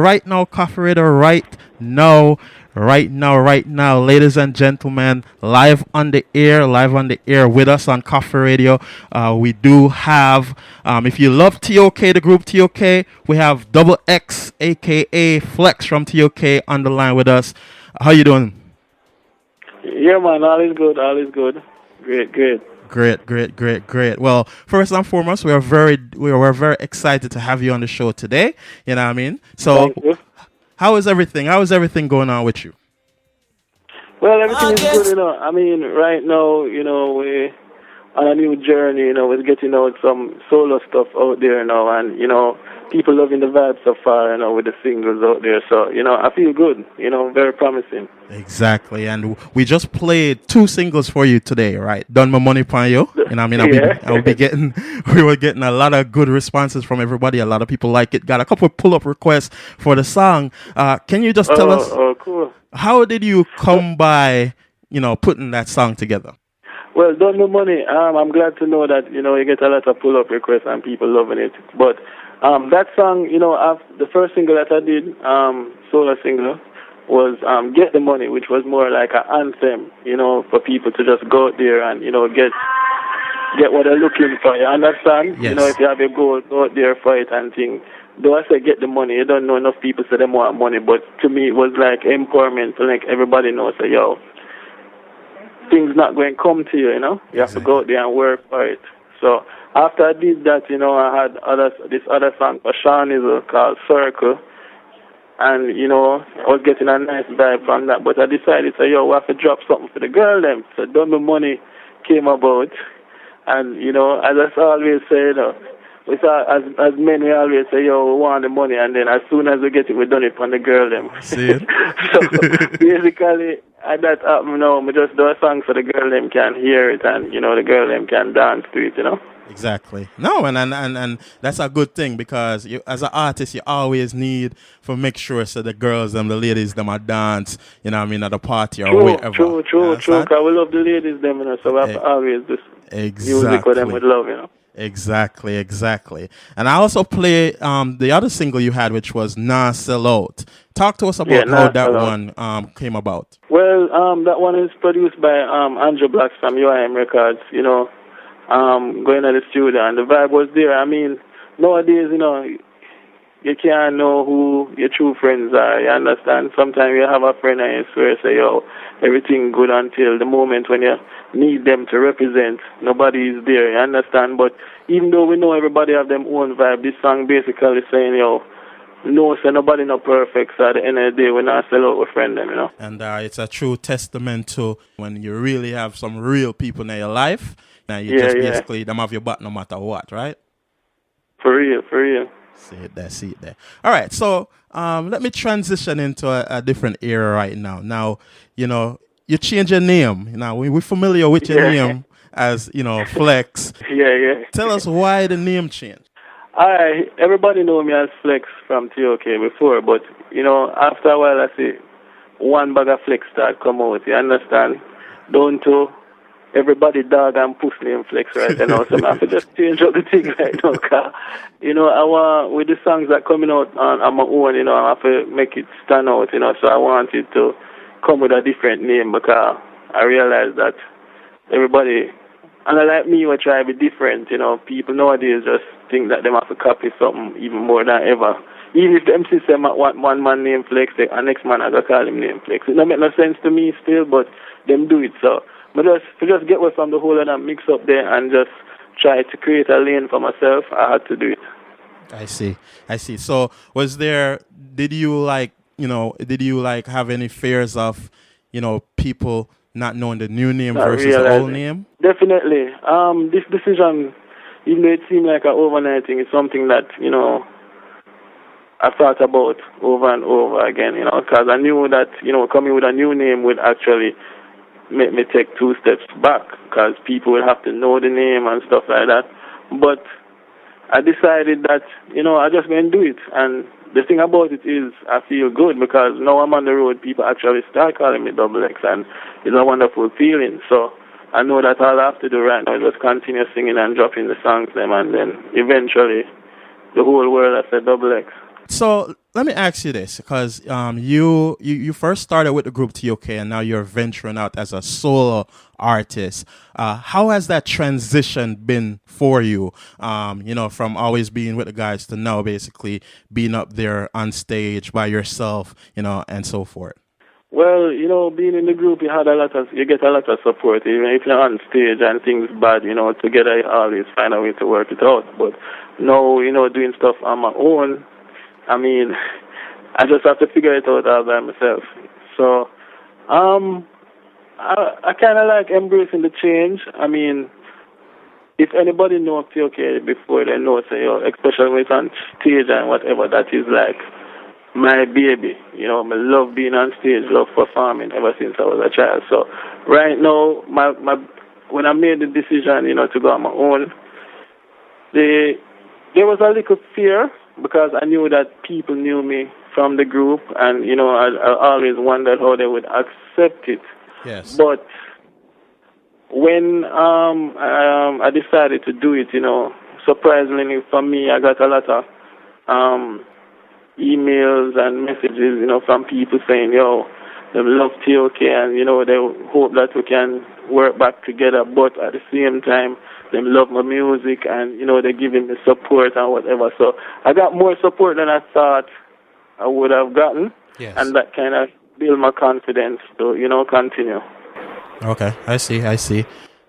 right now, Coffee Radio, right now, ladies and gentlemen, live on the air with us on Coffee Radio. We do have, if you love TOK, the group TOK, we have Double X, aka Flex from TOK, on the line with us. How you doing? Yeah, man, all is good, all is good. Great, great. Great. Well, first and foremost, we're very excited to have you on the show today. You know what I mean? So, Thank you. how is everything? How is everything going on with you? Well, everything is good, I mean, right now, we're on a new journey, we're getting out some solo stuff out there now, and, people loving the vibe so far, with the singles out there. So, I feel good, very promising. Exactly, and we just played 2 singles for you today, right? Done My Money Pon You. You know what I mean? We were getting a lot of good responses from everybody. A lot of people like it. Got a couple of pull-up requests for the song. Can you just tell us, cool. How did you come by, putting that song together? Well, Done My Money, I'm glad to know that, you get a lot of pull-up requests and people loving it. But that song, the first single that I did, solo single, was Get the Money, which was more like an anthem, for people to just go out there and, get what they're looking for. You understand? Yes. If you have a goal, go out there for it and things. Though I say get the money, you don't know enough people say they want money, but to me it was like empowerment to like everybody knows that, things not going to come to you, You have to go out there and work for it. So after I did that, I had this other song for Sean is called Circle. And, I was getting a nice vibe from that. But I decided, we have to drop something for the girl them. So Done My Money came about. And, as I always say, as men, we always say, we want the money. And then as soon as we get it, we done it for the girl them. See it? So basically, at that happened, we just do a song so the girl them can hear it. And, the girl them can dance to it, Exactly. No, and that's a good thing, because you, as an artist, you always need to make sure so the girls and the ladies them are dance, at the party or wherever. True. Because we love the ladies them, so we have to always do music with them with love, Exactly. And I also play the other single you had, which was Nah Sell Out. Talk to us about how that one came about. Well, that one is produced by Andrew Blacks from UIM Records, going to the studio, and the vibe was there. I mean, nowadays, you can't know who your true friends are, you understand? Sometimes you have a friend and you swear, say, everything good until the moment when you need them to represent. Nobody is there, you understand? But even though we know everybody have their own vibe, this song basically saying, no, so nobody not perfect, so at the end of the day, we're not sell out with friend them, And it's a true testament to when you really have some real people in your life. Now you basically them have your back no matter what, right? For real. See it there. All right, so let me transition into a different era right now. Now, you change your name. We're familiar with your name as, Flex. Yeah. Tell us why the name changed. Everybody know me as Flex from TOK before, but, after a while I see one bag of Flex start come out, you understand? Down to everybody dog and puss name Flex right now, so I have to just change up the thing right now, because, I want, with the songs that coming out on my own, I have to make it stand out, so I wanted to come with a different name, because I realized that everybody, and like me, will try to be different, people nowadays just think that they have to copy something even more than ever. Even if the MC say want one man named Flex, the next man I gotta call him name Flex. It don't make no sense to me still, but them do it, so. But just get away from the whole of that mix up there and just try to create a lane for myself, I had to do it. I see. So did you have any fears of, people not knowing the new name versus the old name? Definitely. This decision, even though it seemed like an overnight thing, it's something that, I thought about over and over again, because I knew that, coming with a new name would actually make me take 2 steps back, because people will have to know the name and stuff like that. But I decided that, I just going to do it. And the thing about it is I feel good, because now I'm on the road, people actually start calling me Double X, and it's a wonderful feeling. So I know that all I have to do right now is just continue singing and dropping the songs them, and then eventually the whole world has said Double X. So let me ask you this, because you first started with the group TOK, and now you're venturing out as a solo artist. How has that transition been for you? From always being with the guys to now basically being up there on stage by yourself, and so forth. Well, being in the group, you get a lot of support. Even if you're on stage and things bad, together you always find a way to work it out. But now, doing stuff on my own, I mean, I just have to figure it out all by myself. So, I kind of like embracing the change. I mean, if anybody knows TOK before, they know, say, especially when it's on stage and whatever, that is like my baby. I love being on stage, love performing ever since I was a child. So right now, when I made the decision, to go on my own, there was a little fear because I knew that people knew me from the group, and I always wondered how they would accept it. Yes. But when I decided to do it, surprisingly for me, I got a lot of emails and messages, from people saying, they love TOK and, they hope that we can work back together, but at the same time, they love my music and, they're giving me support and whatever. So I got more support than I thought I would have gotten. Yes. And that kind of built my confidence to, continue. Okay, I see.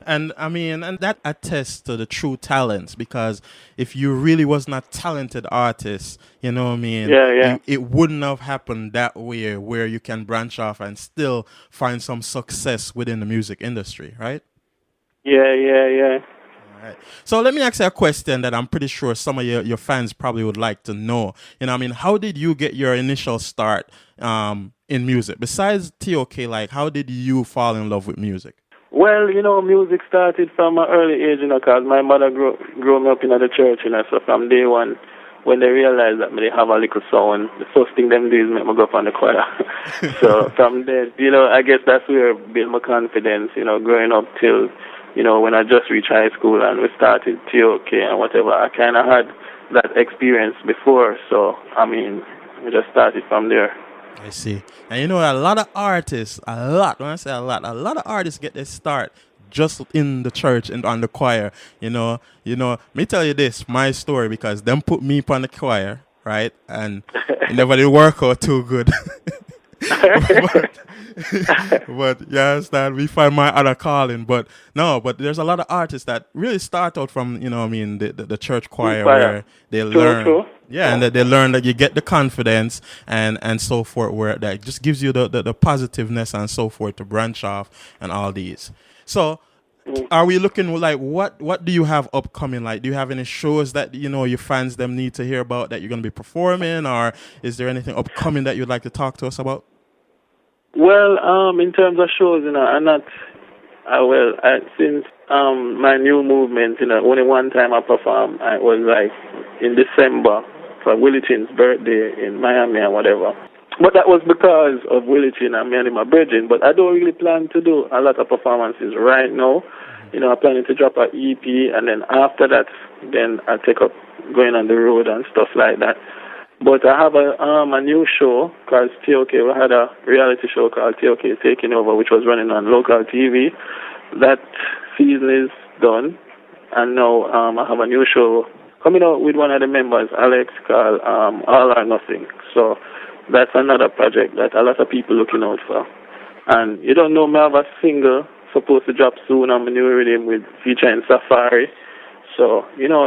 And I mean, and that attests to the true talents, because if you really was not talented artist, Yeah. it wouldn't have happened that way, where you can branch off and still find some success within the music industry, right? Yeah. All right. So let me ask you a question that I'm pretty sure some of your fans probably would like to know. How did you get your initial start in music? Besides TOK, like, how did you fall in love with music? Well, music started from an early age, because my mother grew me up in the church, so from day one, when they realized that they have a little sound, the first thing them do is make me go up on the choir. So from there, I guess that's where I built my confidence, growing up till, when I just reached high school and we started TOK and whatever. I kind of had that experience before, so, we just started from there. I see. And a lot of artists, when I say a lot of artists get their start just in the church and on the choir. Me tell you this, my story, because them put me on the choir, right? And it never did work out too good. but you understand, we find my other calling. But there's a lot of artists that really start out from, the church choir, where they learn. True. Yeah, and that they learn that you get the confidence and so forth, where that just gives you the positiveness and so forth to branch off and all these. So are we looking like what do you have upcoming? Like, do you have any shows that your fans them need to hear about that you're going to be performing, or is there anything upcoming that you'd like to talk to us about? Well, in terms of shows, since my new movement, only one time I performed, it was like in December for Willie Chin's birthday in Miami and whatever. But that was because of Willie Chin and me and my brethren. But I don't really plan to do a lot of performances right now. I'm planning to drop an EP, and then after that, then I take up going on the road and stuff like that. But I have a new show called TOK. We had a reality show called TOK Taking Over, which was running on local TV. That season is done, and now I have a new show coming out with one of the members, Alex, called All or Nothing. So that's another project that a lot of people looking out for. And you don't know, me have a single supposed to drop soon on my new rhythm with featuring Safari. So,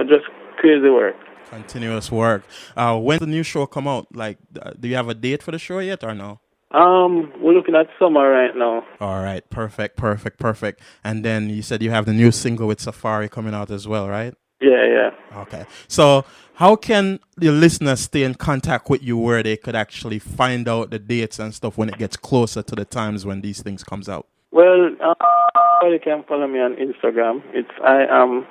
just crazy work. Continuous work. When the new show come out, like, do you have a date for the show yet or no? We're looking at summer right now. All right, perfect. And then you said you have the new single with Safari coming out as well, right? Yeah. Okay. So how can the listeners stay in contact with you, where they could actually find out the dates and stuff when it gets closer to the times when these things comes out? Well, you can follow me on Instagram. It's IAM_X.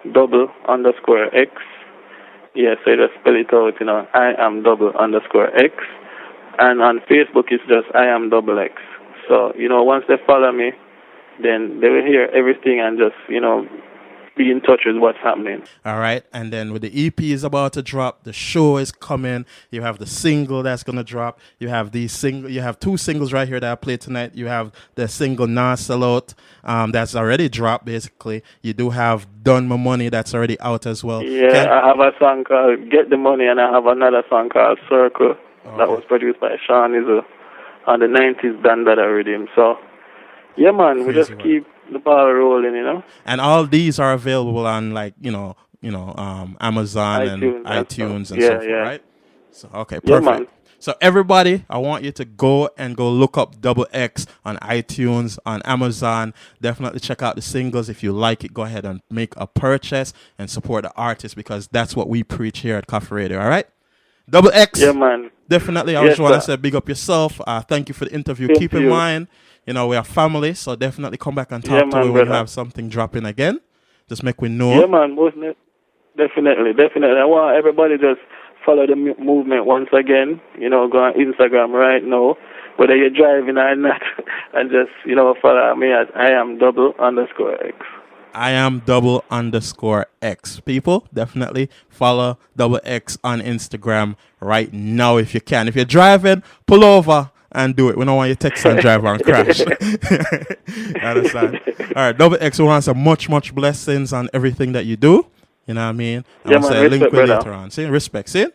Yeah, so you just spell it out, IAM_X. And on Facebook, it's just IAM_X. So, once they follow me, then they will hear everything and just, be in touch with what's happening. All right, and then with the EP is about to drop, the show is coming. You have the single that's gonna drop. You have You have two singles right here that I played tonight. You have the single "Nah Sell Out" that's already dropped. Basically, you do have "Done My Money" that's already out as well. Yeah, I have a song called "Get the Money," and I have another song called "Circle" that was produced by Sean Izzo on the 90s Dandada rhythm. So, yeah, man, we just keep the ball rolling, you know. And all these are available on Amazon and iTunes and so forth, right? So okay, perfect. Yeah, man. So everybody, I want you to go look up Double X on iTunes, on Amazon. Definitely check out the singles. If you like it, go ahead and make a purchase and support the artist, because that's what we preach here at Koffee Radio. All right, Double X. Yeah, man. Definitely. I just want to say big up yourself. Thank you for the interview. Keep in mind, we are family, so definitely come back and talk to me when you have something dropping again. Just make we know. Yeah, man. Definitely. I want everybody just follow the movement once again. Go on Instagram right now, whether you're driving or not, and just, follow me at @IamDouble_X. @IamDouble_X. People, definitely follow Double X on Instagram right now if you can. If you're driving, pull over and do it. We don't want you to text and drive and crash. Understand? All right, Double X, we want some much blessings on everything that you do. You know what I mean? Yeah, man, say link with brother. later on. See, respect. See?